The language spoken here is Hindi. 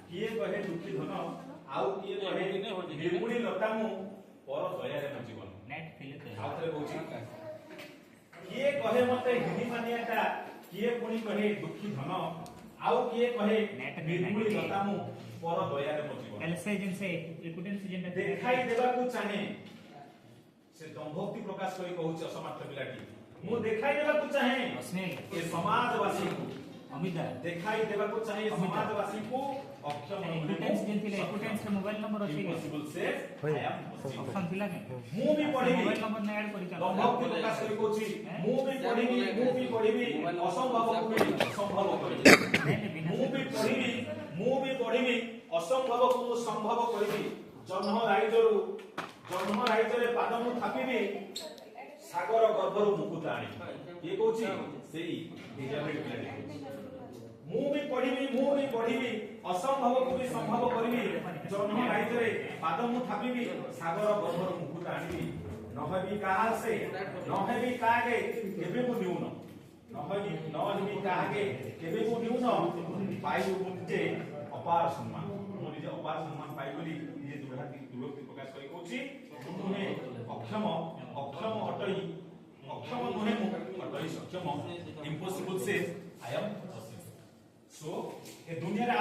किए कहे दुखी धन आउ किए कहे निर्गुणी लता मु पर दया रे जीवन नेट फिल आउ थरे कहूची किए कहे मते हिनी मानियाटा किए पुनी कहे दुखी धन आउ किए कहे निर्गुणी लता मु पर दया रे जीवन एलसे जिनसे एकुटेन सिजन देखाई देबा को चाहे से दंभक्ति प्रकाश करी कहूची असमर्थ पिलाटी मु देखाई देबा को चाहे अस्मेल ए समाजवासी को अमिता देखाई देबा को चाहे समाजवासी को अक्षम एकुटेन सिजन थिले एकुटेन से मोबाइल नंबर अछि इम्पॉसिबल से आई एम ऑप्शन थिला के मु भी पढिबी मोबाइल नंबर ने ऐड करि चला दंभक्ति प्रकाश करी कहूची मु भी पढिबी असंभव को भी संभव करिबी मु भी पढिबी असंभव को संभव करिबी जन्म राइजरे पाद मु थापिबी सागर गर्भरु मुकुट आनी ये कहूची सेई डिजाबिलिटी प्लानिंग मु भी पढिबी असंभव को भी संभव करिबी जन्म राइजरे पाद मु थापिबी सागर गर्भरु मुकुट आनी नहबी काहा से नहबी कागे केबे मु न्यून नहबी कागे केबे मु न्यून पाइबु मुझे अपार सम्मान मु निजे अपार सम्मान पाइबली निजे दुर्भाग्य प्रकाश करी कहूची तुमे अक्षम नुहे मु अटई सक्षम इम्पॉसिबल से आई एम सो ए दुनिया रे